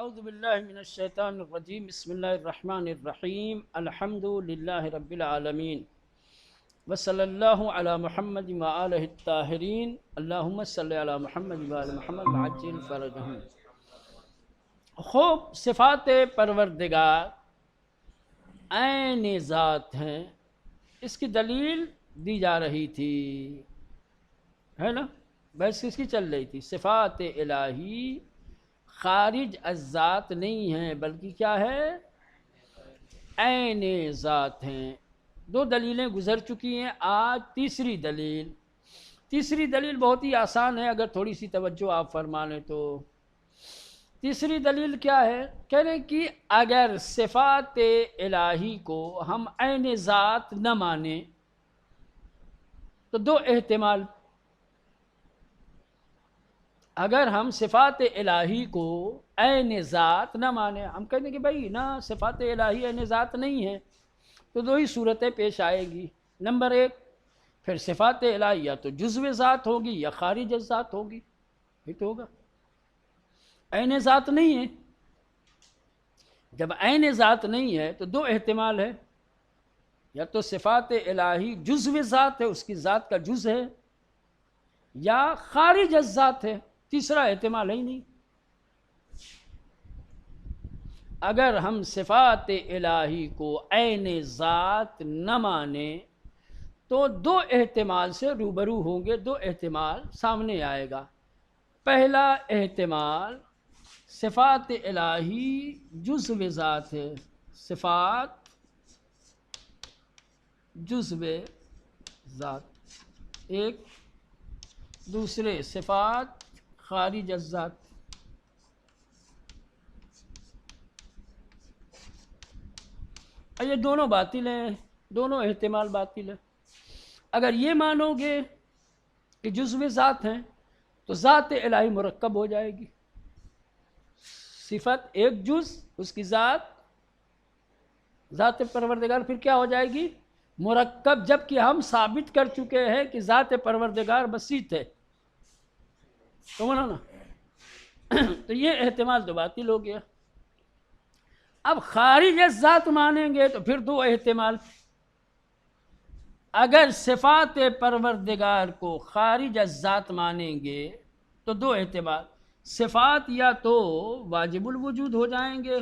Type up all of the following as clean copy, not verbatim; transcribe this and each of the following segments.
اعوذ باللہ من الشیطان الرجیم بسم اللہ الرحمن الرحیم الحمد للہ رب العالمین وصلی اللہ علی محمد وآلہ الطاہرین اللہم صلی علی محمد وآل محمد وعجل فرجہم۔ خوب صفات پروردگار عین ذات ہیں، اس کی دلیل دی جا رہی تھی، ہے نا؟ بحث کس کی چل رہی تھی؟ صفات الہی خارج از ذات نہیں ہیں بلکہ کیا ہے؟ عین ذات ہیں۔ دو دلیلیں گزر چکی ہیں، آج تیسری دلیل بہت ہی آسان ہے اگر تھوڑی سی توجہ آپ فرما لیں تو۔ تیسری دلیل کیا ہے؟ کہہ رہے ہیں کہ اگر صفات الہی کو ہم عین ذات نہ مانیں تو دو احتمال، اگر ہم صفات الہی کو عین ذات نہ مانیں، ہم کہتے ہیں کہ بھائی نا صفات الہی عین ذات نہیں ہے، تو دو ہی صورتیں پیش آئے گی۔ نمبر ایک، پھر صفات الہی یا تو جزو ذات ہوگی یا خارج از ذات ہوگی، یہ تو ہوگا، عین ذات نہیں ہے۔ جب عین ذات نہیں ہے تو دو احتمال ہے، یا تو صفات الہی جزو ذات ہے، اس کی ذات کا جز ہے، یا خارج از ذات ہے، تیسرا احتمال ہے ہی نہیں۔ اگر ہم صفات الہی کو عین ذات نہ مانیں تو دو احتمال سے روبرو ہوں گے، دو احتمال سامنے آئے گا۔ پہلا احتمال، صفات الہی جزو ذات ہے، صفات جزو ذات ایک، دوسرے صفات خارج از ذات۔ یہ دونوں باطل ہیں، دونوں احتمال باطل ہیں۔ اگر یہ مانو گے کہ جزو ذات ہیں تو ذات الہی مرکب ہو جائے گی، صفت ایک جز، اس کی ذات پروردگار پھر کیا ہو جائے گی؟ مرکب، جبکہ ہم ثابت کر چکے ہیں کہ ذات پروردگار بسیط ہے، تو نا تو یہ احتمال تو باطل ہو گیا۔ اب خارج از ذات مانیں گے تو پھر دو احتمال، اگر صفات پروردگار کو خارج از ذات مانیں گے تو دو احتمال، صفات یا تو واجب الوجود ہو جائیں گے،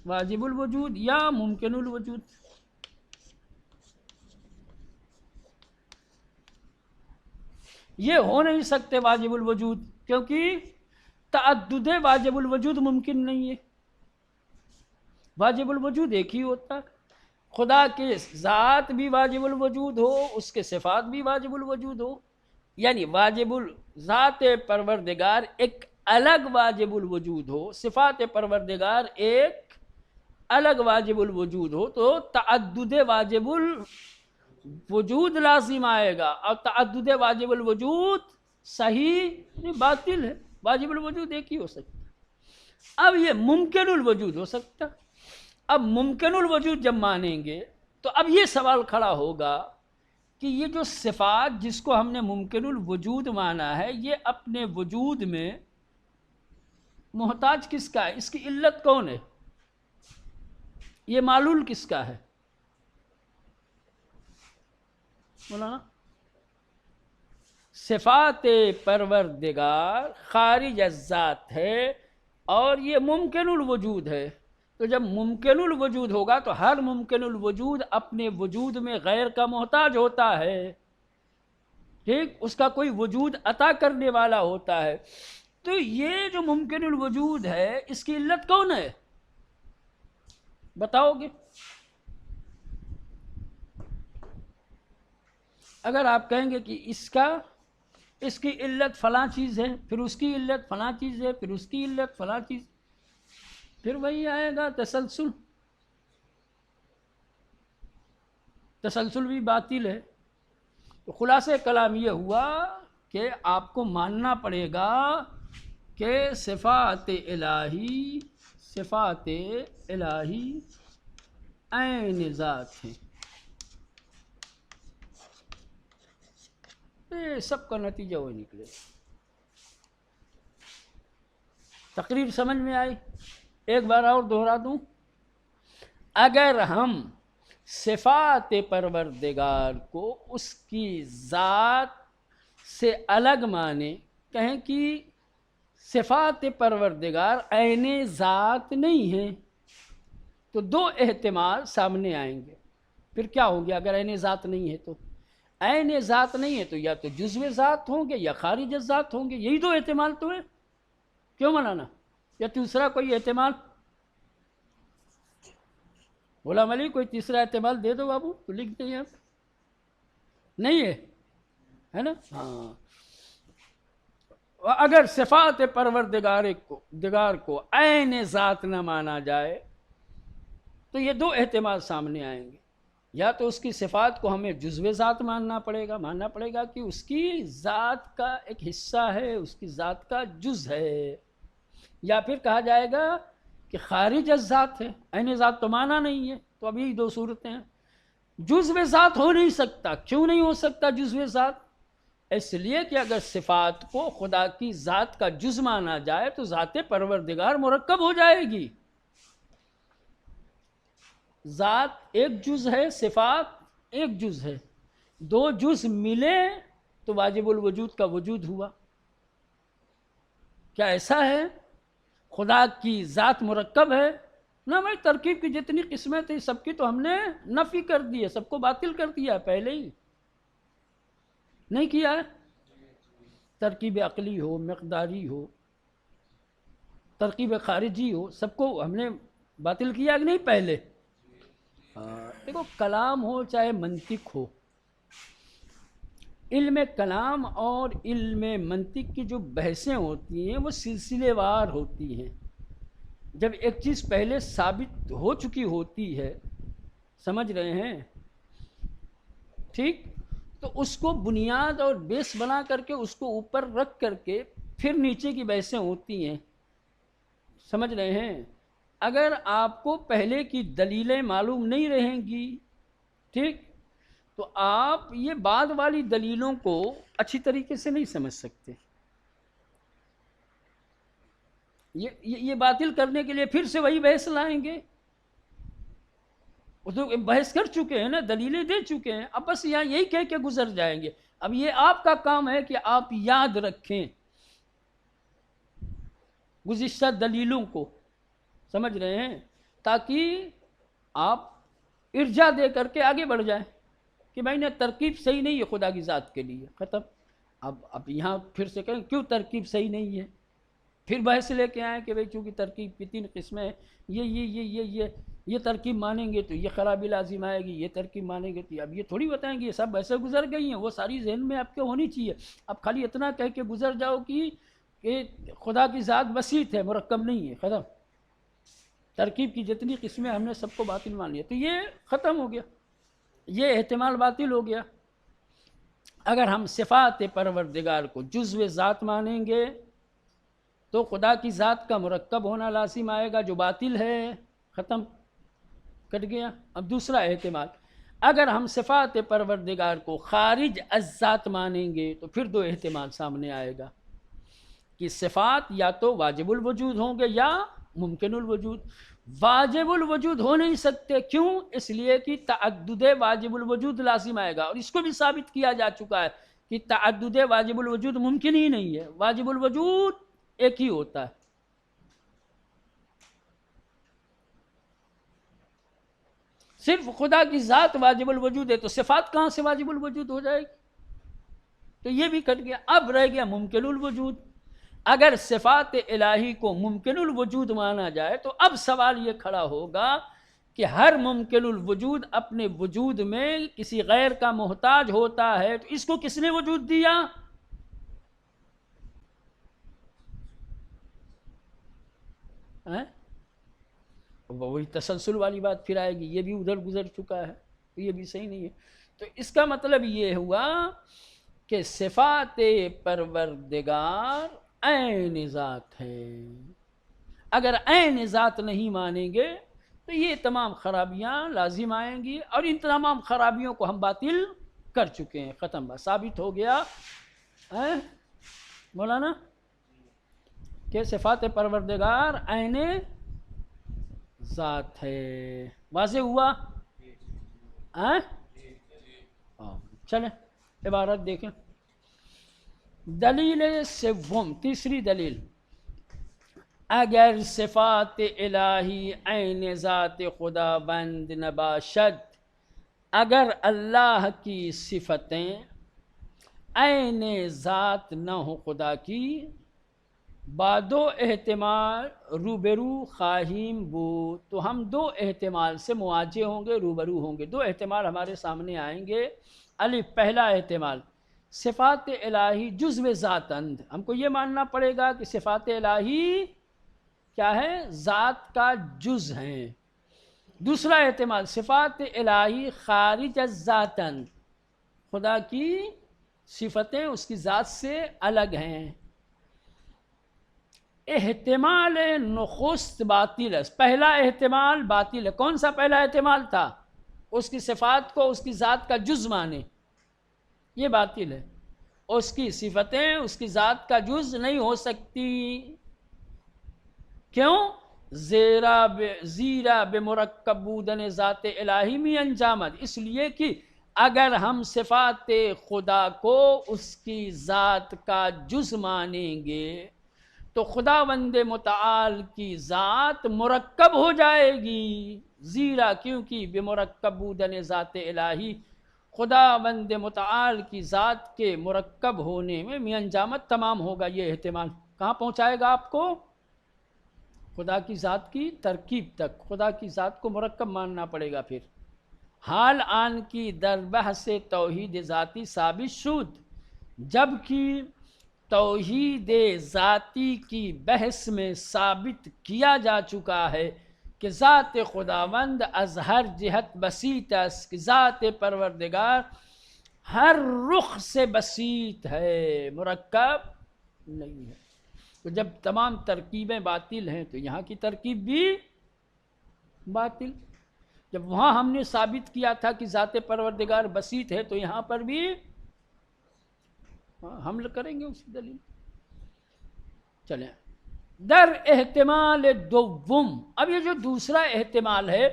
واجب الوجود، یا ممکن الوجود۔ یہ ہو نہیں سکتے واجب الوجود، کیونکہ تعدد واجب الوجود ممکن نہیں ہے، واجب الوجود ایک ہی ہوتا ہے۔ خدا کے ذات بھی واجب الوجود ہو، اس کے صفات بھی واجب الوجود ہو، یعنی واجب ذات پروردگار ایک الگ واجب الوجود ہو، صفات پروردگار ایک الگ واجب الوجود ہو، تو تعدد واجب الوجود لازم آئے گا، اور تعدد واجب الوجود صحیح باطل ہے، واجب الوجود ایک ہی ہو سکتا ہے۔ اب یہ ممکن الوجود ہو سکتا ہے۔ اب ممکن الوجود جب مانیں گے تو اب یہ سوال کھڑا ہوگا کہ یہ جو صفات جس کو ہم نے ممکن الوجود مانا ہے، یہ اپنے وجود میں محتاج کس کا ہے؟ اس کی علت کون ہے؟ یہ معلول کس کا ہے؟ مولانا، صفات پروردگار خارج از ذات ہے اور یہ ممکن الوجود ہے، تو جب ممکن الوجود ہوگا تو ہر ممکن الوجود اپنے وجود میں غیر کا محتاج ہوتا ہے، ٹھیک، اس کا کوئی وجود عطا کرنے والا ہوتا ہے۔ تو یہ جو ممکن الوجود ہے، اس کی علت کون ہے؟ بتاؤ گے؟ اگر آپ کہیں گے کہ اس کی علت فلاں چیز ہے، پھر اس کی علت فلاں چیز ہے، پھر اس کی علت فلاں چیز، پھر وہی آئے گا تسلسل بھی باطل ہے۔ تو خلاصہ کلام یہ ہوا کہ آپ کو ماننا پڑے گا کہ صفات الہی عین ذات ہیں۔ یہ سب کا نتیجہ وہی نکلے۔ تقریر سمجھ میں آئی؟ ایک بار اور دہرا دوں، اگر ہم صفات پروردگار کو اس کی ذات سے الگ مانے، کہیں کہ صفات پروردگار عین ذات نہیں ہیں، تو دو احتمال سامنے آئیں گے۔ پھر کیا ہوں گے اگر عین ذات نہیں ہے؟ تو عین ذات نہیں ہے تو یا تو جزو ذات ہوں گے یا خارج ذات ہوں گے، یہی دو احتمال تو ہے، کیوں منانا؟ یا تیسرا کوئی احتمال؟ غلام علی کوئی تیسرا احتمال دے دو بابو، تو لکھ دیں آپ، نہیں ہے نا؟ ہاں، اگر صفات پروردگار کو عین ذات نہ مانا جائے تو یہ دو احتمال سامنے آئیں گے، یا تو اس کی صفات کو ہمیں جزو ذات ماننا پڑے گا کہ اس کی ذات کا ایک حصہ ہے، اس کی ذات کا جز ہے، یا پھر کہا جائے گا کہ خارج از ذات ہے، عین ذات تو مانا نہیں ہے۔ تو اب یہی دو صورتیں ہیں۔ جزو ذات ہو نہیں سکتا، کیوں نہیں ہو سکتا جزو ذات؟ اس لیے کہ اگر صفات کو خدا کی ذات کا جز مانا جائے تو ذات پروردگار مرکب ہو جائے گی۔ ذات ایک جز ہے، صفات ایک جز ہے، دو جز ملے تو واجب الوجود کا وجود ہوا۔ کیا ایسا ہے؟ خدا کی ذات مرکب ہے؟ نہ بھائی، ترکیب کی جتنی قسمیں تھیں سب کی تو ہم نے نفی کر دی ہے، سب کو باطل کر دیا ہے پہلے ہی، نہیں کیا ہے؟ ترکیب عقلی ہو، مقداری ہو، ترکیب خارجی ہو، سب کو ہم نے باطل کیا کہ نہیں پہلے؟ دیکھو، کلام ہو چاہے منطق ہو، علم کلام اور علم منطق کی جو بحثیں ہوتی ہیں وہ سلسلے وار ہوتی ہیں۔ جب ایک چیز پہلے ثابت ہو چکی ہوتی ہے، سمجھ رہے ہیں؟ ٹھیک، تو اس کو بنیاد اور بیس بنا کر کے اس کو اوپر رکھ کر کے پھر نیچے کی بحثیں ہوتی ہیں، سمجھ رہے ہیں؟ اگر آپ کو پہلے کی دلیلیں معلوم نہیں رہیں گی، ٹھیک، تو آپ یہ بعد والی دلیلوں کو اچھی طریقے سے نہیں سمجھ سکتے۔ یہ باطل کرنے کے لیے پھر سے وہی بحث لائیں گے، وہ تو بحث کر چکے ہیں نا، دلیلیں دے چکے ہیں، اب بس یہاں یہی کہہ کے گزر جائیں گے۔ اب یہ آپ کا کام ہے کہ آپ یاد رکھیں گزشتہ دلیلوں کو، سمجھ رہے ہیں، تاکہ آپ ارجاء دے کر کے آگے بڑھ جائیں کہ بھائی نے ترکیب صحیح نہیں ہے خدا کی ذات کے لیے، ختم۔ اب یہاں پھر سے کہیں کیوں ترکیب صحیح نہیں ہے، پھر بحث لے کے آئیں کہ بھائی چونکہ ترکیب کی تین قسمیں ہیں، یہ ترکیب مانیں گے تو یہ خرابی لازم آئے گی، یہ ترکیب مانیں گے تو اب یہ تھوڑی بتائیں گے، یہ سب ایسے گزر گئی ہیں، وہ ساری ذہن میں آپ کے ہونی چاہیے۔ اب خالی اتنا کہہ کے گزر جاؤ کہ خدا کی ذات بسیط ہے، مرکب نہیں ہے، ختم۔ ترکیب کی جتنی قسمیں ہم نے سب کو باطل مان لیا، تو یہ ختم ہو گیا، یہ احتمال باطل ہو گیا۔ اگر ہم صفات پروردگار کو جزو ذات مانیں گے تو خدا کی ذات کا مرکب ہونا لازم آئے گا، جو باطل ہے، ختم، کٹ گیا۔ اب دوسرا احتمال، اگر ہم صفات پروردگار کو خارج از ذات مانیں گے تو پھر دو احتمال سامنے آئے گا کہ صفات یا تو واجب الوجود ہوں گے یا ممکن الوجود۔ واجب الوجود ہو نہیں سکتے، کیوں؟ اس لیے کہ تعدد واجب الوجود لازم آئے گا، اور اس کو بھی ثابت کیا جا چکا ہے کہ تعدد واجب الوجود ممکن ہی نہیں ہے، واجب الوجود ایک ہی ہوتا ہے۔ صرف خدا کی ذات واجب الوجود ہے تو صفات کہاں سے واجب الوجود ہو جائے گی؟ تو یہ بھی کٹ گیا۔ اب رہ گیا ممکن الوجود۔ اگر صفات الہی کو ممکن الوجود مانا جائے تو اب سوال یہ کھڑا ہوگا کہ ہر ممکن الوجود اپنے وجود میں کسی غیر کا محتاج ہوتا ہے، تو اس کو کس نے وجود دیا؟ وہی تسلسل والی بات پھر آئے گی، یہ بھی ادھر گزر چکا ہے، تو یہ بھی صحیح نہیں ہے۔ تو اس کا مطلب یہ ہوا کہ صفات پروردگار عین ذات ہے۔ اگر عین ذات نہیں مانیں گے تو یہ تمام خرابیاں لازم آئیں گی، اور ان تمام خرابیوں کو ہم باطل کر چکے ہیں، ختم، بس ثابت ہو گیا۔ مولانا کہ صفات پروردگار عین ذات ہے. واضح ہوا؟ چلیں عبارت دیکھیں. دلیل سوم، تیسری دلیل، اگر صفات الہی عین ذات خدا بند نباشد، اگر اللہ کی صفتیں عین ذات نہ ہو خدا کی، با دو احتمال روبرو خواہیم بود، تو ہم دو احتمال سے مواجہ ہوں گے، روبرو ہوں گے. دو احتمال ہمارے سامنے آئیں گے. الف، پہلا احتمال، صفات الہی جزو ذاتند، ہم کو یہ ماننا پڑے گا کہ صفات الہی کیا ہے؟ ذات کا جز ہیں. دوسرا احتمال، صفات الہی خارج از ذاتند، خدا کی صفتیں اس کی ذات سے الگ ہیں. احتمال نخست باطل ہے، پہلا احتمال باطل ہے. کون سا پہلا احتمال تھا؟ اس کی صفات کو اس کی ذات کا جز مانے، یہ باطل ہے. اس کی صفتیں اس کی ذات کا جز نہیں ہو سکتی. کیوں؟ زیرا بمرکب بودن ذات الہی میں انجامد، اس لیے کہ اگر ہم صفات خدا کو اس کی ذات کا جز مانیں گے تو خداوند متعال کی ذات مرکب ہو جائے گی. زیرا کیونکہ بمرکب بودن ذات الہی، خداوند متعال کی ذات کے مرکب ہونے میں انجامت تمام ہوگا. یہ احتمال کہاں پہنچائے گا آپ کو؟ خدا کی ذات کی ترکیب تک. خدا کی ذات کو مرکب ماننا پڑے گا. پھر حال آن کی در بحث توحید ذاتی ثابت شد، جبکہ توحید ذاتی کی بحث میں ثابت کیا جا چکا ہے کہ ذات خداوند از ہر جہت بسیط است، کہ ذات پروردگار ہر رخ سے بسیط ہے، مرکب نہیں ہے. تو جب تمام ترکیبیں باطل ہیں تو یہاں کی ترکیب بھی باطل. جب وہاں ہم نے ثابت کیا تھا کہ ذات پروردگار بسیط ہے تو یہاں پر بھی حمل کریں گے اسی دلیل. چلیں در احتمال دوم، اب یہ جو دوسرا احتمال ہے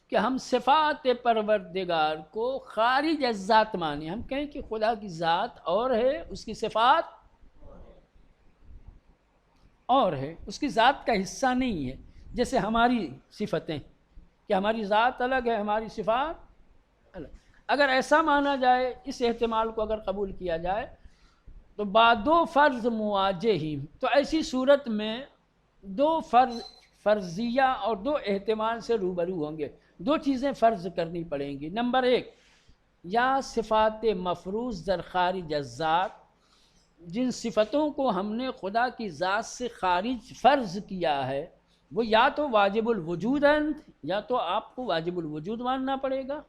کہ ہم صفات پروردگار کو خارج از ذات مانیں، ہم کہیں کہ خدا کی ذات اور ہے، اس کی صفات اور ہے، اس کی ذات کا حصہ نہیں ہے. جیسے ہماری صفتیں کہ ہماری ذات الگ ہے، ہماری صفات الگ. اگر ایسا مانا جائے، اس احتمال کو اگر قبول کیا جائے تو با دو فرض مواجہ ہی، تو ایسی صورت میں دو فرضیہ اور دو احتمال سے روبرو ہوں گے. دو چیزیں فرض کرنی پڑیں گی. نمبر ایک، یا صفات مفروض در خارج از ذات، جن صفتوں کو ہم نے خدا کی ذات سے خارج فرض کیا ہے، وہ یا تو واجب الوجود ہیں، یا تو آپ کو واجب الوجود ماننا پڑے گا.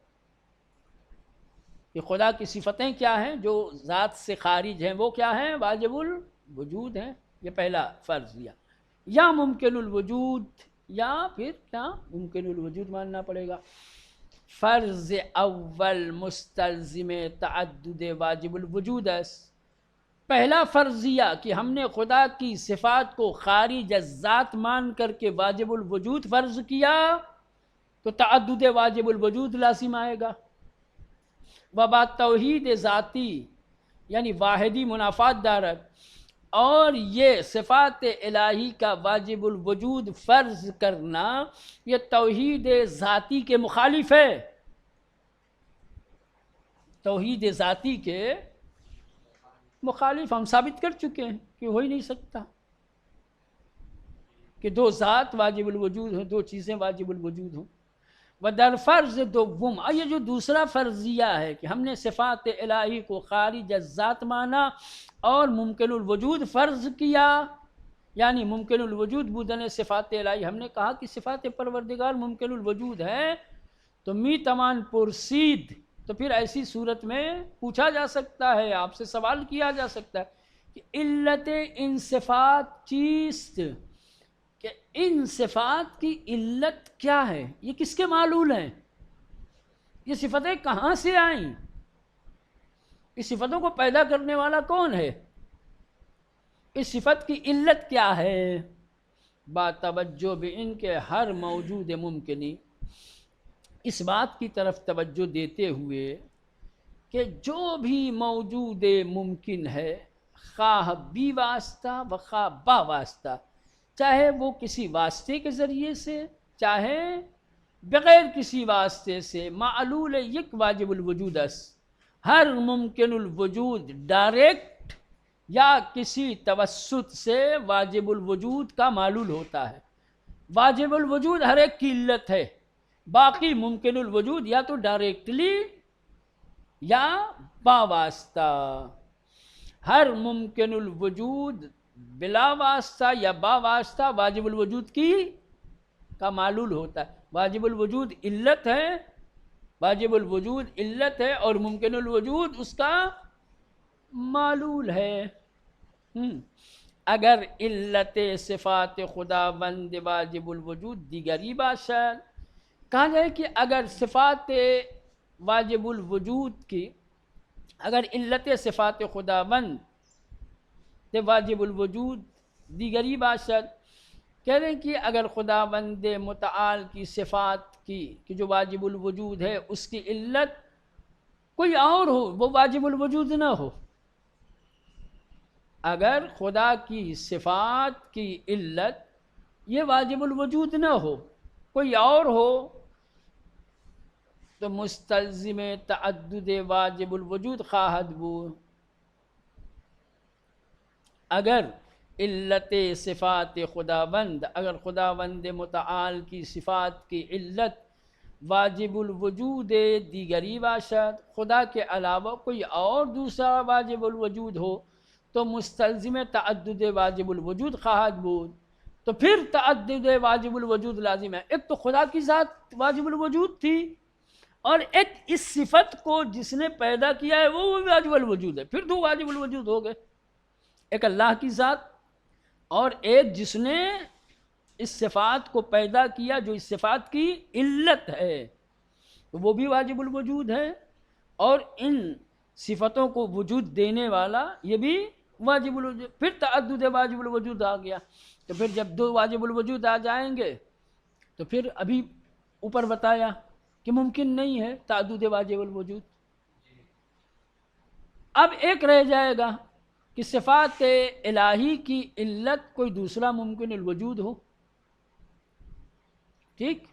کہ خدا کی صفتیں کیا ہیں جو ذات سے خارج ہیں، وہ کیا ہیں؟ واجب الوجود ہیں. یہ پہلا فرض. یا ممکن الوجود، یا پھر کیا ممکن الوجود ماننا پڑے گا. فرض اول مستلزم تعدد واجب الوجود ہے. پہلا فرضیہ کہ ہم نے خدا کی صفات کو خارج از ذات مان کر کے واجب الوجود فرض کیا تو تعدد واجب الوجود لازم آئے گا. وبا توحید ذاتی یعنی واحدی منافات دارت، اور یہ صفات الہی کا واجب الوجود فرض کرنا یہ توحید ذاتی کے مخالف ہے. توحید ذاتی کے مخالف ہم ثابت کر چکے ہیں کہ ہو ہی نہیں سکتا کہ دو ذات واجب الوجود ہوں، دو چیزیں واجب الوجود ہوں. ودر فرض دوم، یہ جو دوسرا فرضیہ ہے کہ ہم نے صفات الہی کو خارج از ذات مانا اور ممکن الوجود فرض کیا، یعنی ممکن الوجود بودن صفات الہی. ہم نے کہا کہ صفات پروردگار ممکن الوجود ہے تو می تمان پرسید، تو پھر ایسی صورت میں پوچھا جا سکتا ہے، آپ سے سوال کیا جا سکتا ہے کہ علت ان صفات چیست، کہ ان صفات کی علت کیا ہے، یہ کس کے معلول ہیں، یہ صفتیں کہاں سے آئیں، اس صفتوں کو پیدا کرنے والا کون ہے. اس صفت کی علت کیا ہے؟ با توجہ بھی ان کے ہر موجود ممکنی، اس بات کی طرف توجہ دیتے ہوئے کہ جو بھی موجود ممکن ہے، خواہ بی واسطہ و خواہ با واسطہ، چاہے وہ کسی واسطے کے ذریعے سے چاہے بغیر کسی واسطے سے، معلول یک واجب الوجود است، ہر ممکن الوجود ڈائریکٹ یا کسی توسط سے واجب الوجود کا معلول ہوتا ہے۔ واجب الوجود ہر ایک کی علت ہے، باقی ممکن الوجود یا تو ڈائریکٹلی یا با واسطہ۔ ہر ممکن الوجود بلا واسطہ یا با واسطہ واجب الوجود کا معلول ہوتا ہے۔ واجب الوجود علت ہے، واجب الوجود علت ہے اور ممکن الوجود اس کا معلول ہے۔ اگر علت صفات خداوند واجب الوجود دیگری باشد، کہا جائے کہ اگر صفات واجب الوجود کی، اگر علت صفات خداوند واجب الوجود دیگری باشد، کہہ رہے ہیں کہ اگر خداوند متعال کی صفات کی کہ جو واجب الوجود ہے اس کی علت کوئی اور ہو، وہ واجب الوجود نہ ہو، اگر خدا کی صفات کی علت یہ واجب الوجود نہ ہو، کوئی اور ہو، تو مستلزم تعدد واجب الوجود خواہد بود۔ اگر علت صفات خداوند، اگر خداوند متعال کی صفات کی علت واجب الوجود دیگری باشد، خدا کے علاوہ کوئی اور دوسرا واجب الوجود ہو، تو مستلزم تعدد واجب الوجود خواہد بود۔ تو پھر تعدد واجب الوجود لازم ہے۔ ایک تو خدا کی ذات واجب الوجود تھی، اور ایک اس صفت کو جس نے پیدا کیا ہے وہ واجب الوجود ہے، پھر دو واجب الوجود ہو گئے، ایک اللہ کی ذات اور ایک جس نے اس صفات کو پیدا کیا جو اس صفات کی علت ہے، وہ بھی واجب الوجود ہے، اور ان صفتوں کو وجود دینے والا یہ بھی واجب الوجود۔ پھر تعدد واجب الوجود آ گیا، تو پھر جب دو واجب الوجود آ جائیں گے تو پھر ابھی اوپر بتایا کہ ممکن نہیں ہے تعدد واجب الوجود۔ اب ایک رہ جائے گا کہ صفات الہی کی علت کوئی دوسرا ممکن الوجود ہو، ٹھیک؟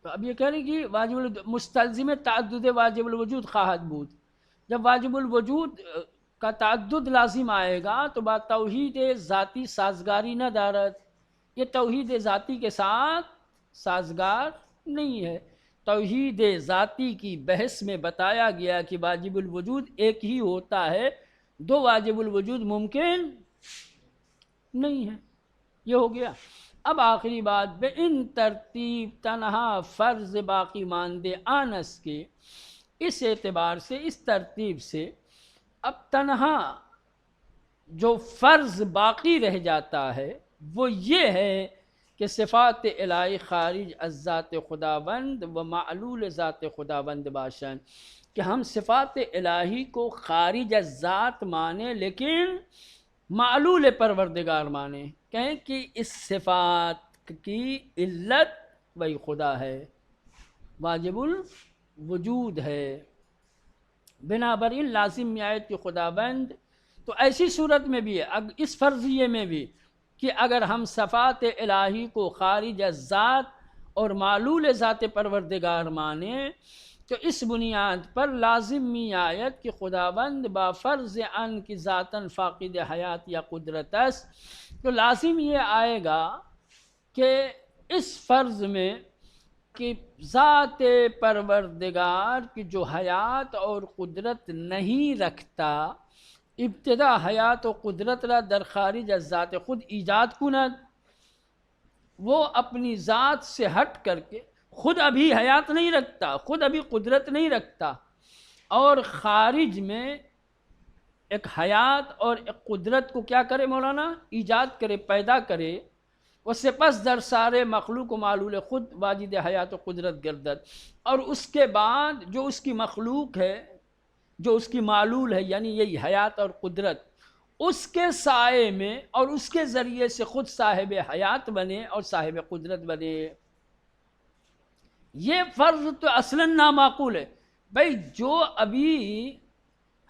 تو اب یہ کہہ رہے کہ واجب مستلزم تعدد واجب الوجود خواہد بود۔ جب واجب الوجود کا تعدد لازم آئے گا تو بات توحید ذاتی سازگاری نہ دارد، یہ توحید ذاتی کے ساتھ سازگار نہیں ہے۔ توحید ذاتی کی بحث میں بتایا گیا کہ واجب الوجود ایک ہی ہوتا ہے، دو واجب الوجود ممکن نہیں ہے۔ یہ ہو گیا۔ اب آخری بات، بے ان ترتیب تنہا فرض باقی ماندے آنس کے، اس اعتبار سے، اس ترتیب سے اب تنہا جو فرض باقی رہ جاتا ہے وہ یہ ہے کہ صفات الہی خارج از ذات خداوند و معلول ذات خداوند باشند، کہ ہم صفات الہی کو خارج از ذات مانیں لیکن معلول پروردگار مانیں، کہیں کہ اس صفات کی علت وہی خدا ہے، واجب الوجود ہے۔ بنابراین لازم آیت کی خداوند، تو ایسی صورت میں بھی ہے، اس فرضیے میں بھی کہ اگر ہم صفات الہی کو خارج از ذات اور معلول ذات پروردگار مانیں تو اس بنیاد پر لازم می آیت کہ خداوند با فرض ان کی ذاتاً فاقد حیات یا قدرت است، تو لازم یہ آئے گا کہ اس فرض میں کہ ذات پروردگار کی جو حیات اور قدرت نہیں رکھتا، ابتدا حیات و قدرت را در خارج از ذات خود ایجاد کند، وہ اپنی ذات سے ہٹ کر کے خود ابھی حیات نہیں رکھتا، خود ابھی قدرت نہیں رکھتا، اور خارج میں ایک حیات اور ایک قدرت کو کیا کرے مولانا؟ ایجاد کرے، پیدا کرے، اس سے پس در سارے مخلوق و معلول خود واجد حیات و قدرت گردد، اور اس کے بعد جو اس کی مخلوق ہے جو اس کی معلول ہے، یعنی یہی حیات اور قدرت، اس کے سائے میں اور اس کے ذریعے سے خود صاحب حیات بنے اور صاحب قدرت بنے. یہ فرض تو اصلاً نامعقول ہے. بھئی جو ابھی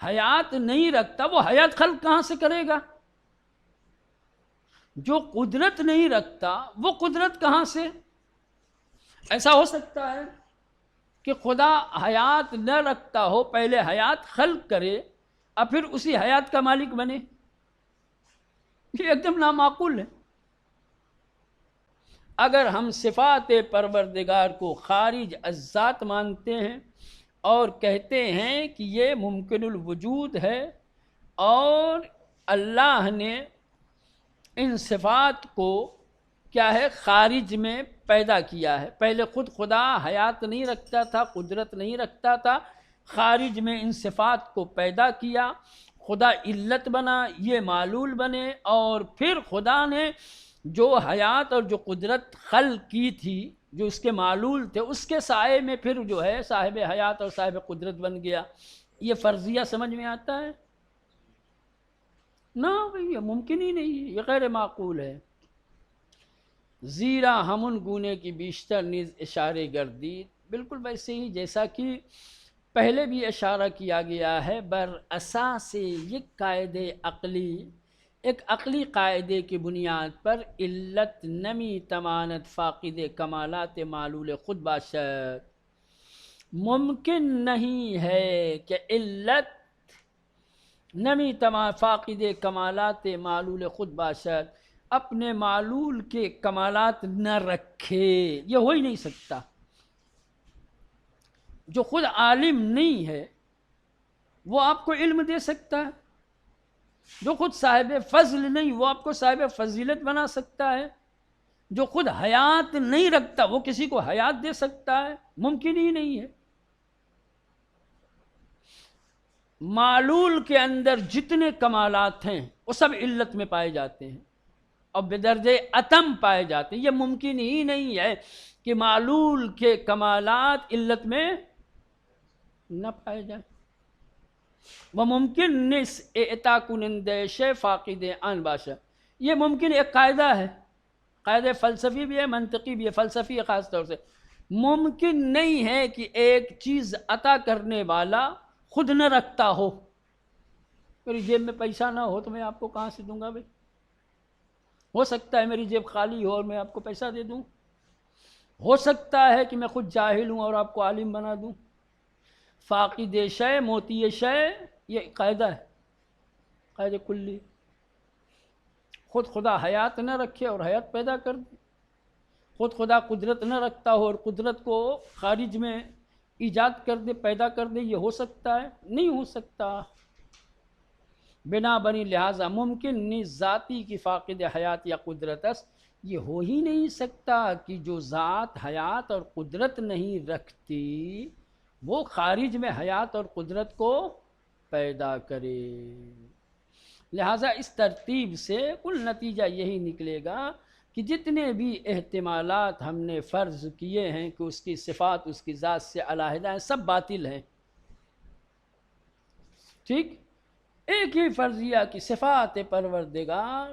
حیات نہیں رکھتا وہ حیات خلق کہاں سے کرے گا؟ جو قدرت نہیں رکھتا وہ قدرت کہاں سے؟ ایسا ہو سکتا ہے کہ خدا حیات نہ رکھتا ہو، پہلے حیات خلق کرے اور پھر اسی حیات کا مالک بنے؟ یہ ایک دم نامعقول ہے. اگر ہم صفات پروردگار کو خارج از ذات مانتے ہیں اور کہتے ہیں کہ یہ ممکن الوجود ہے اور اللہ نے ان صفات کو کیا ہے خارج میں پیدا کیا ہے، پہلے خود خدا حیات نہیں رکھتا تھا، قدرت نہیں رکھتا تھا، خارج میں ان صفات کو پیدا کیا، خدا علت بنا، یہ معلول بنے، اور پھر خدا نے جو حیات اور جو قدرت خلق کی تھی، جو اس کے معلول تھے، اس کے سائے میں پھر جو ہے صاحب حیات اور صاحب قدرت بن گیا. یہ فرضیہ سمجھ میں آتا ہے؟ نہ بھئی، یہ ممکن ہی نہیں ہے، یہ غیر معقول ہے. زیرا ہمن گونے کی بیشتر نیز اشارے گردید، بالکل ویسے ہی جیسا کہ پہلے بھی اشارہ کیا گیا ہے، بر اساس یک قاعدے عقلی، ایک عقلی قاعدے کی بنیاد پر علت نمی تمانت فاقد کمالات معلول خود باشد. ممکن نہیں ہے کہ علت نمی فاقد کمالات معلول خود باشد اپنے معلول کے کمالات نہ رکھے، یہ ہو ہی نہیں سکتا. جو خود عالم نہیں ہے وہ آپ کو علم دے سکتا ہے، جو خود صاحب فضل نہیں وہ آپ کو صاحب فضیلت بنا سکتا ہے، جو خود حیات نہیں رکھتا وہ کسی کو حیات دے سکتا ہے؟ ممکن ہی نہیں ہے. معلول کے اندر جتنے کمالات ہیں وہ سب علت میں پائے جاتے ہیں اور بدرجہ اتم پائے جاتے ہیں. یہ ممکن ہی نہیں ہے کہ معلول کے کمالات علت میں نہ پائے جائیں. وہ ممکن نس اعطا کنندش فاقد آن باشا، یہ ممکن ایک قاعدہ ہے، قاعدہ فلسفی بھی ہے، منطقی بھی ہے. فلسفی خاص طور سے ممکن نہیں ہے کہ ایک چیز عطا کرنے والا خود نہ رکھتا ہو. میری جیب میں پیسہ نہ ہو تو میں آپ کو کہاں سے دوں گا بھائی؟ ہو سکتا ہے میری جیب خالی ہو اور میں آپ کو پیسہ دے دوں، ہو سکتا ہے کہ میں خود جاہل ہوں اور آپ کو عالم بنا دوں. فاقد شے موتی شے، یہ قاعدہ ہے، قاعدہ کلی. خود خدا حیات نہ رکھے اور حیات پیدا کر دے، خود خدا قدرت نہ رکھتا ہو اور قدرت کو خارج میں ایجاد کر دے، پیدا کر دے، یہ ہو سکتا ہے؟ نہیں ہو سکتا. بنا بنی لہٰذا ممکن نہیں ذاتی کی فاقد حیات یا قدرت است، یہ ہو ہی نہیں سکتا کہ جو ذات حیات اور قدرت نہیں رکھتی وہ خارج میں حیات اور قدرت کو پیدا کرے. لہٰذا اس ترتیب سے کل نتیجہ یہی نکلے گا کہ جتنے بھی احتمالات ہم نے فرض کیے ہیں کہ اس کی صفات اس کی ذات سے علیحدہ ہیں، سب باطل ہیں. ٹھیک، ایک ہی فرضیہ کی صفات پروردگار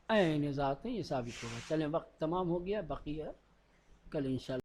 عین ذات ہیں، یہ ثابت ہوگا. چلیں وقت تمام ہو گیا، بقیہ کل انشاءاللہ.